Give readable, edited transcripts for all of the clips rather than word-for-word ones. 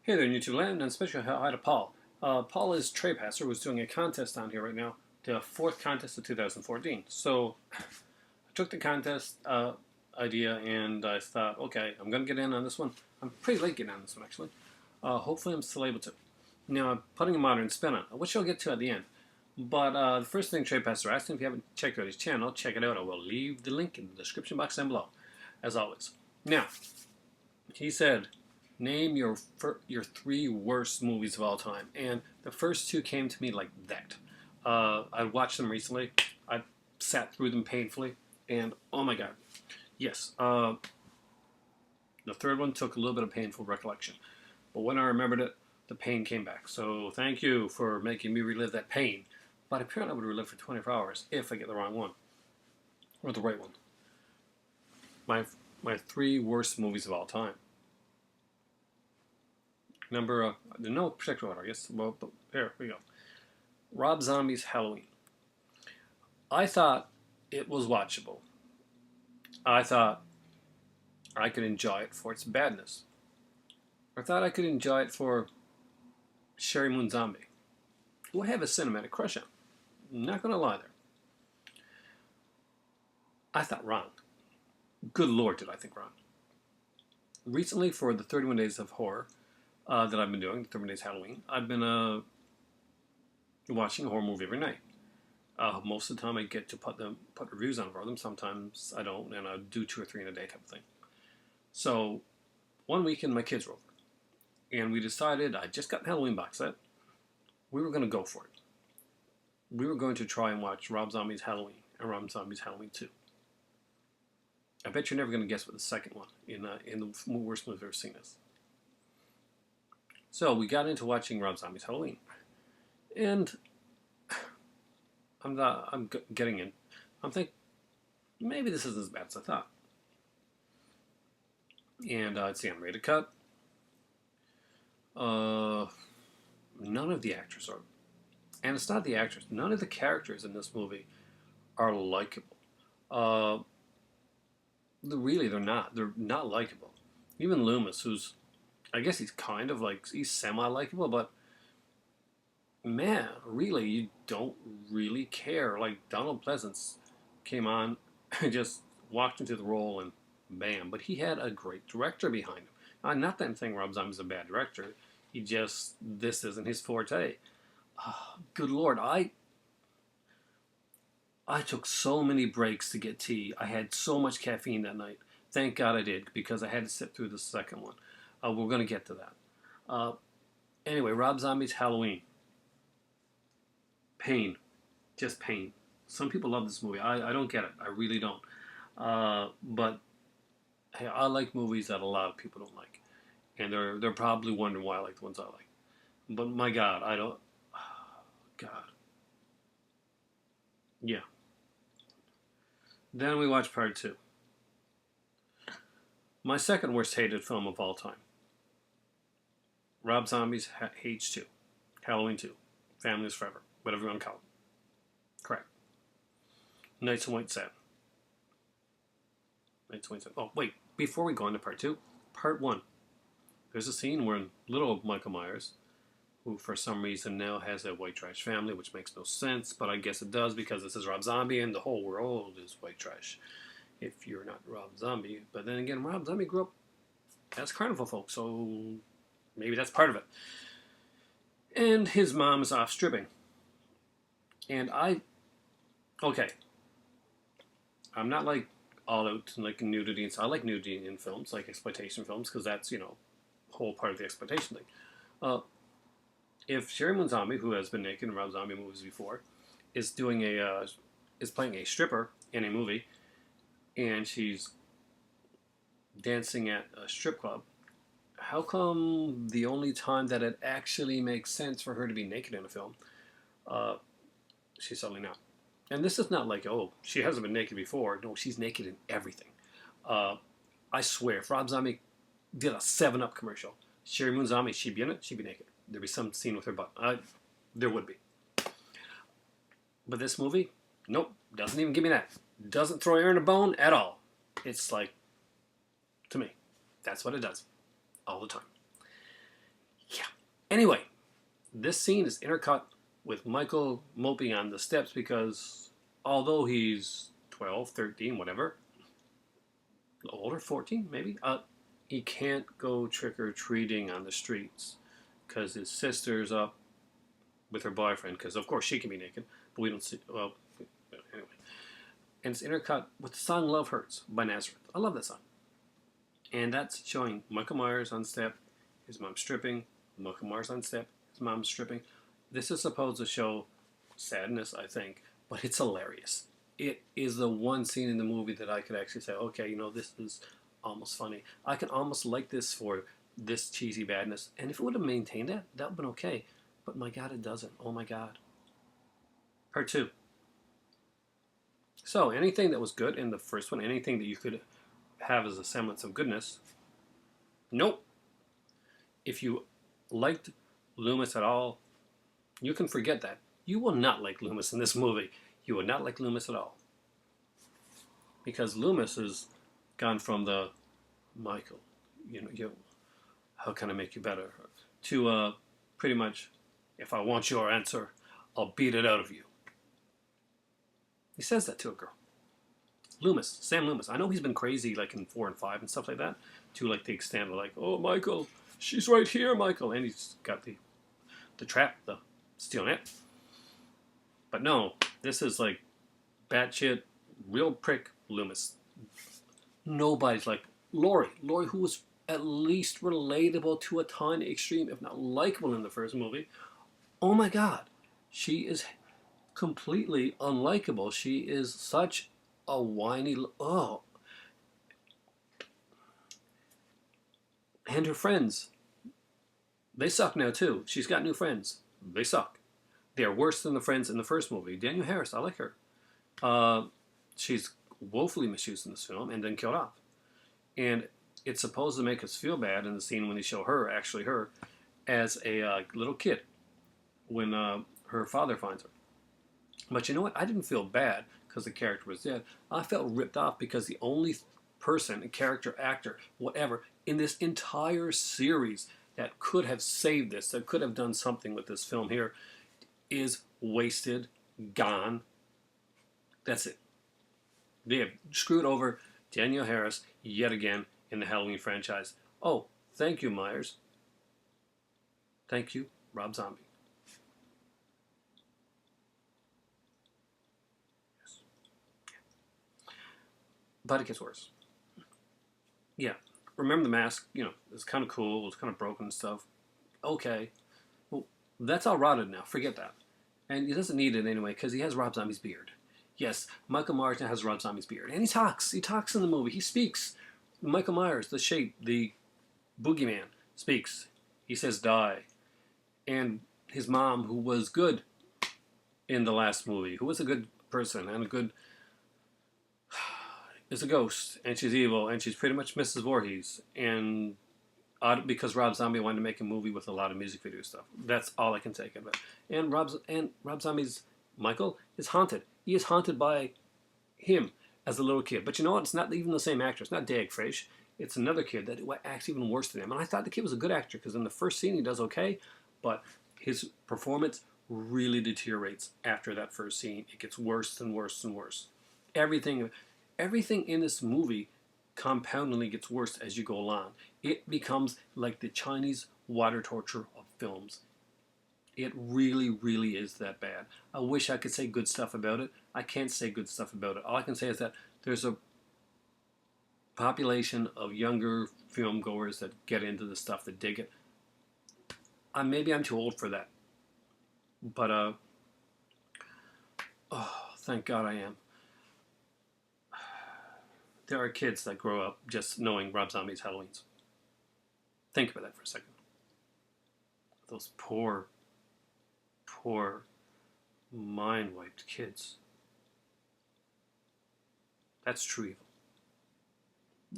Hey there, YouTube land, and especially hi to Paul. Paul is Trepacer, who's doing a contest down here right now, the fourth contest of 2014. So I took the contest idea and I thought, okay, I'm going to get in on this one. I'm pretty late getting on this one, actually. Hopefully I'm still able to. Now, I'm putting a modern spin on it, which I'll get to at the end. But the first thing Trepacer asked, and if you haven't checked out his channel, check it out. I will leave the link in the description box down below, as always. Now, he said, name your three worst movies of all time, and the first two came to me like that. I watched them recently. I sat through them painfully, and oh my god, yes. The third one took a little bit of painful recollection, but when I remembered it, the pain came back. So thank you for making me relive that pain. But apparently, I would relive for 24 hours if I get the wrong one or the right one. My three worst movies of all time. Number, no particular order, I guess. Well, here we go. Rob Zombie's Halloween. I thought it was watchable. I thought I could enjoy it for its badness. I thought I could enjoy it for Sherry Moon Zombie, who I have a cinematic crush on. I'm not going to lie there. I thought wrong. Good Lord, did I think wrong. Recently, for the 31 Days of Horror, that I've been doing, 30 Days Halloween, I've been watching a horror movie every night. Most of the time I get to put reviews on for them. Sometimes I don't, and I do 2 or 3 in a day type of thing. So, one weekend my kids were over, and we decided, I just got an Halloween box set, we were going to go for it. We were going to try and watch Rob Zombie's Halloween and Rob Zombie's Halloween 2. I bet you're never going to guess what the second one in the worst movie I've ever seen is. So we got into watching Rob Zombie's Halloween, and I'm getting in. I'm thinking maybe this isn't as bad as I thought. And it's the unrated cut. None of the actors are, and it's not the actors. None of the characters in this movie are likable. Really, they're not. They're not likable. Even Loomis, who's, I guess he's kind of like, he's semi-likable, but man, really, you don't really care. Like, Donald Pleasance came on and just walked into the role and bam. But he had a great director behind him. Not that I'm saying Rob Zombie's a bad director. This isn't his forte. Good Lord, I took so many breaks to get tea. I had so much caffeine that night. Thank God I did, because I had to sit through the second one. We're going to get to that. Anyway, Rob Zombie's Halloween. Pain. Just pain. Some people love this movie. I don't get it. I really don't. But hey, I like movies that a lot of people don't like. And they're probably wondering why I like the ones I like. But my God, I don't... God. Yeah. Then we watched part 2. My second worst hated film of all time. Rob Zombie's H2. Halloween 2. Families Forever. Whatever you want to call it. Correct. Nights in White Satin. Nights in White Satin. Oh, wait. Before we go on to part 2, part 1. There's a scene where little Michael Myers, who for some reason now has a white trash family, which makes no sense, but I guess it does because this is Rob Zombie and the whole world is white trash if you're not Rob Zombie. But then again, Rob Zombie grew up as carnival folk, so maybe that's part of it. And his mom is off stripping. And okay, I'm not like all out like nudity and stuff. I like nudity in films, like exploitation films, because that's, whole part of the exploitation thing. If Sherry Moon Zombie, who has been naked in Rob Zombie movies before, is playing a stripper in a movie, and she's dancing at a strip club, how come the only time that it actually makes sense for her to be naked in a film, she's suddenly not? And this is not like, oh, she hasn't been naked before. No, she's naked in everything. I swear, if Rob Zombie did a 7-Up commercial, Sherry Moon Zombie, she'd be in it, she'd be naked. There'd be some scene with her butt. There would be. But this movie, nope, doesn't even give me that. Doesn't throw air in a bone at all. It's like, to me, that's what it does. All the time. Anyway, this scene is intercut with Michael moping on the steps because although he's 12, 13, whatever, older, 14 maybe, he can't go trick-or-treating on the streets because his sister's up with her boyfriend, because of course she can be naked, but we don't see, well, anyway. And it's intercut with the song Love Hurts by Nazareth. I love that song. And that's showing Michael Myers on step, his mom stripping, Michael Myers on step, his mom stripping. This is supposed to show sadness, I think, but it's hilarious. It is the one scene in the movie that I could actually say, okay, you know, this is almost funny. I can almost like this for this cheesy badness. And if it would have maintained that, that would have been okay. But my God, it doesn't. Oh my God. Part 2. So, anything that was good in the first one, anything that you could have as a semblance of goodness, nope. If you liked Loomis at all, you can forget that. You will not like Loomis in this movie. You will not like Loomis at all. Because Loomis has gone from the Michael, how can I make you better, to pretty much, if I want your answer, I'll beat it out of you. He says that to a girl. Loomis, Sam Loomis. I know he's been crazy like in 4 and 5 and stuff like that, to like the extent of like, oh Michael, she's right here, Michael, and he's got the trap, the steel net. But no, this is like batshit, real prick Loomis. Nobody's like Laurie, who was at least relatable to a tiny extreme, if not likable in the first movie. Oh my God, she is completely unlikable. She is such a whiny, and her friends, they suck now too. She's got new friends. They suck. They are worse than the friends in the first movie. Danielle Harris, I like her. She's woefully misused in this film and then killed off. And it's supposed to make us feel bad in the scene when they show her, actually her, as a little kid when her father finds her. But you know what? I didn't feel bad because the character was dead. I felt ripped off because the only person, character, actor, whatever, in this entire series that could have saved this, that could have done something with this film here, is wasted, gone. That's it. They have screwed over Danielle Harris yet again in the Halloween franchise. Oh, thank you, Myers. Thank you, Rob Zombie. Yes. But it gets worse. Yeah. Remember the mask, it's kind of cool, it was kind of broken and stuff. Okay. Well, that's all rotted now. Forget that. And he doesn't need it anyway because he has Rob Zombie's beard. Yes, Michael Myers now has Rob Zombie's beard. And he talks. He talks in the movie. He speaks. Michael Myers, the shape, the boogeyman, speaks. He says die. And his mom, who was good in the last movie, who was a good person and a good... is a ghost. And she's evil. And she's pretty much Mrs. Voorhees. And because Rob Zombie wanted to make a movie with a lot of music video stuff. That's all I can take of it. And Rob Zombie's Michael is haunted. He is haunted by him as a little kid. But you know what? It's not even the same actor. It's not Dag Fraish. It's another kid that acts even worse than him. And I thought the kid was a good actor because in the first scene he does okay, but his performance really deteriorates after that first scene. It gets worse and worse and worse. Everything in this movie compoundingly gets worse as you go along. It becomes like the Chinese water torture of films. It really, really is that bad. I wish I could say good stuff about it. I can't say good stuff about it. All I can say is that there's a population of younger film goers that get into the stuff, that dig it. Maybe I'm too old for that. But, thank God I am. There are kids that grow up just knowing Rob Zombie's Halloweens. Think about that for a second. Those poor mind-wiped kids. That's true evil.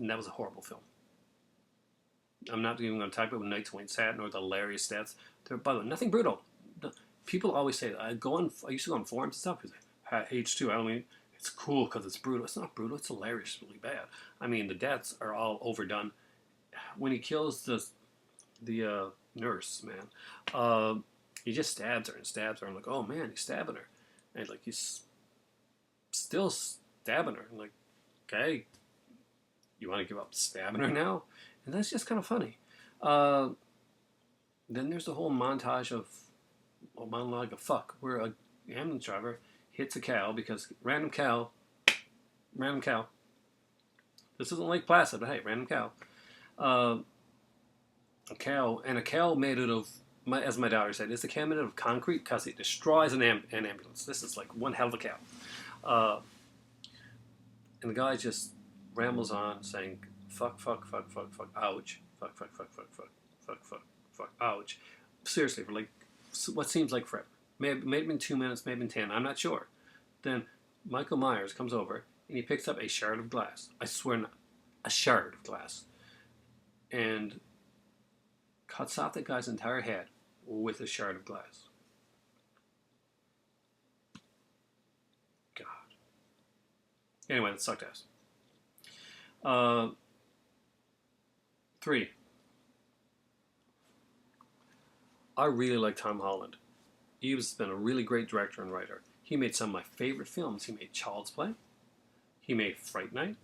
And that was a horrible film. I'm not even going to talk about Nights Went Sad or the hilarious stats. By the way, nothing brutal. People always say that. I used to go on forums and stuff because H2, I don't mean it's cool because it's brutal. It's not brutal. It's hilariously bad. I mean, the deaths are all overdone. When he kills the nurse, man. He just stabs her and stabs her. I'm like, oh man, he's stabbing her. And like, he's still stabbing her. I'm like, okay, you want to give up stabbing her now? And that's just kind of funny. Uh, then there's the whole montage of a monologue of fuck, where a ambulance driver hits a cow because random cow. This isn't Lake Placid, but hey, random cow. Uh, a cow made out of, as my daughter said, it's a cow made out of concrete because it destroys an ambulance. This is like one hell of a cow. Uh, and the guy just rambles on saying, fuck, fuck, fuck, fuck, fuck, ouch, fuck, fuck, fuck, fuck, fuck, fuck, fuck, fuck, ouch. Seriously, for like what seems like forever. May have been 2 minutes, maybe 10, I'm not sure. Then Michael Myers comes over and he picks up a shard of glass. I swear not. A shard of glass. And cuts off the guy's entire head with a shard of glass. God. Anyway, that sucked ass. 3. I really like Tom Holland. He's been a really great director and writer. He made some of my favorite films. He made Child's Play. He made Fright Night.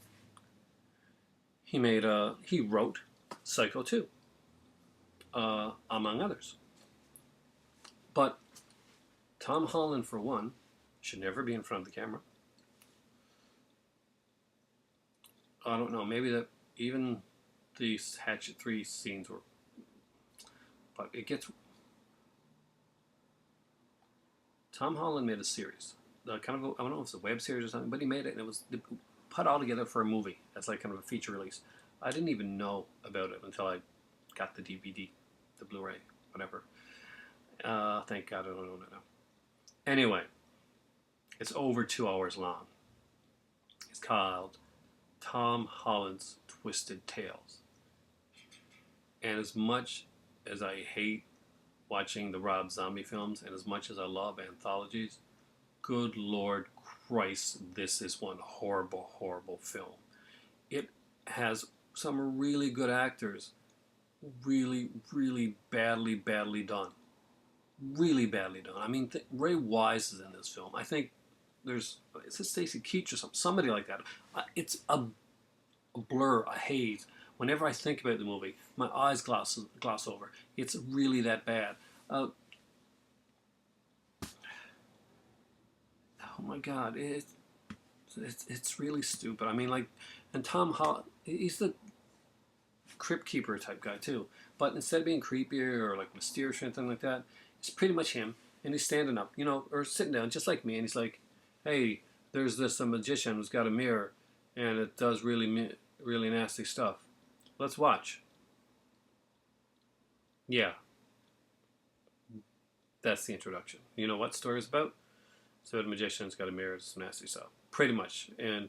He wrote Psycho 2, among others. But Tom Holland, for one, should never be in front of the camera. I don't know, maybe that even these Hatchet 3 scenes were, but it gets, Tom Holland made a series, kind of, I don't know if it's a web series or something, but he made it and it was put all together for a movie. That's like kind of a feature release. I didn't even know about it until I got the DVD, the Blu-ray, whatever. Thank God I don't own it now. Anyway, it's over 2 hours long. It's called Tom Holland's Twisted Tales. And as much as I hate watching the Rob Zombie films, and as much as I love anthologies, good Lord Christ, this is one horrible, horrible film. It has some really good actors, really, really badly, badly done. Really badly done. I mean, Ray Wise is in this film. I think is it Stacy Keach or somebody like that. It's a blur, a haze. Whenever I think about the movie, my eyes gloss over. It's really that bad. Oh my God, it's really stupid. I mean, like, and Tom Holland, he's the crypt keeper type guy too. But instead of being creepy or like mysterious or anything like that, it's pretty much him, and he's standing up, you know, or sitting down just like me, and he's like, "Hey, there's this magician who's got a mirror, and it does really, really nasty stuff. Let's watch." Yeah, that's the introduction. You know what story is about? So the magician's got a mirror, it's nasty stuff, pretty much, and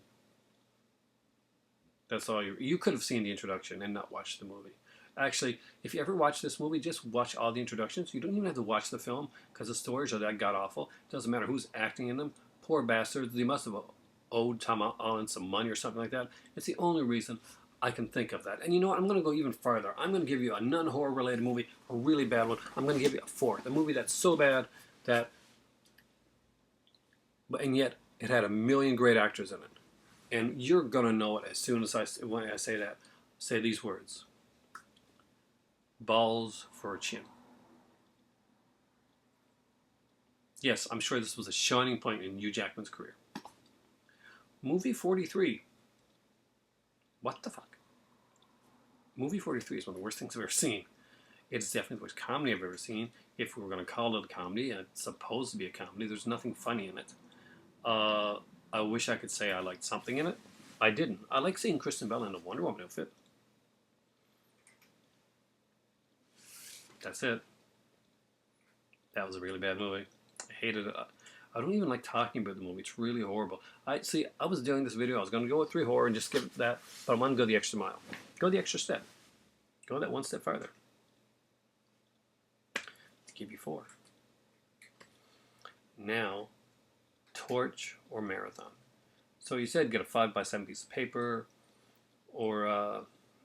that's all you could have seen the introduction and not watched the movie. Actually, if you ever watch this movie, just watch all the introductions. You don't even have to watch the film because the stories are that god-awful. It doesn't matter who's acting in them. Poor bastards. They must have owed Tom Holland some money or something like that. It's the only reason I can think of that. And you know what? I'm going to go even farther. I'm going to give you a non-horror related movie, a really bad one. I'm going to give you a 4th. A movie that's so bad that... and yet, it had a million great actors in it. And you're going to know it as soon as when I say that. Say these words. Balls for a chin. Yes, I'm sure this was a shining point in Hugh Jackman's career. Movie 43. What the fuck? Movie 43 is one of the worst things I've ever seen. It's definitely the worst comedy I've ever seen. If we were going to call it a comedy, and it's supposed to be a comedy, there's nothing funny in it. I wish I could say I liked something in it. I didn't. I like seeing Kristen Bell in a Wonder Woman outfit. That's it. That was a really bad movie. I hated it. I don't even like talking about the movie. It's really horrible. I was doing this video. I was going to go with 3 horror and just skip that, but I'm going to go the extra mile. Go the extra step. Go that one step farther. To give you 4. Now, torch or marathon. So you said get a 5x7 piece of paper, or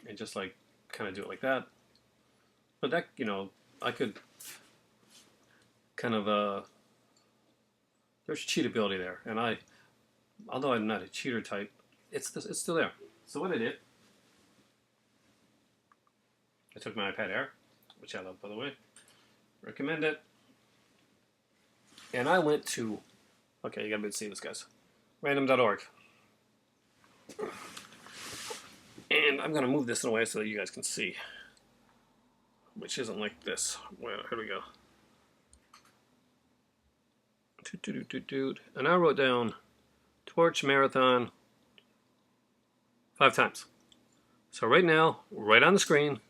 and just like kind of do it like that. But that, you know, I could kind of there's cheatability there, and although I'm not a cheater type, it's still there. So what I did, I took my iPad Air, which I love, by the way, recommend it, and I went to, okay, you gotta be able to see this, guys, random.org, and I'm gonna move this in a way so that you guys can see, which isn't like this. Well, here we go. And I wrote down Torch Marathon 5 times. So right now, right on the screen,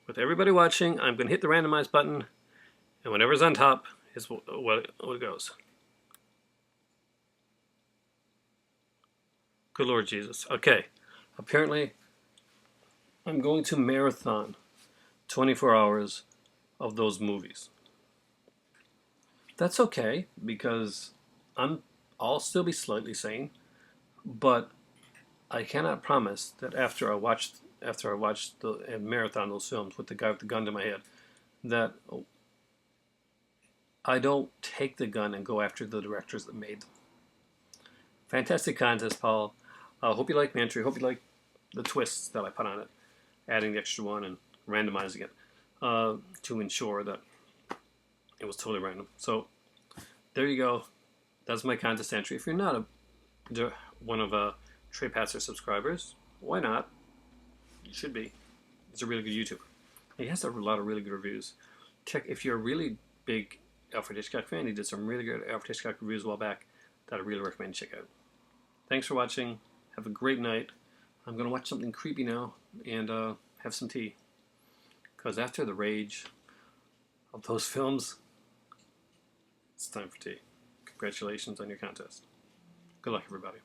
with everybody watching, I'm going to hit the randomize button, and whatever's on top is what goes. Good Lord Jesus. Okay, apparently I'm going to marathon 24 hours of those movies. That's okay, because I'll still be slightly sane, but I cannot promise that after I watch and marathon those films with the guy with the gun to my head, that I don't take the gun and go after the directors that made them. Fantastic contest, Paul. Hope you like my entry. Hope you like the twists that I put on it, adding the extra one and randomizing it to ensure that it was totally random. So there you go. That's my contest entry. If you're not one of Trepacers subscribers, why not? You should be. He's a really good YouTuber. He has a lot of really good reviews. Check if you're a really big Alfred Hitchcock fan. He did some really good Alfred Hitchcock reviews a while back that I really recommend you check out. Thanks for watching. Have a great night. I'm going to watch something creepy now and have some tea. Because after the rage of those films, it's time for tea. Congratulations on your contest. Good luck, everybody.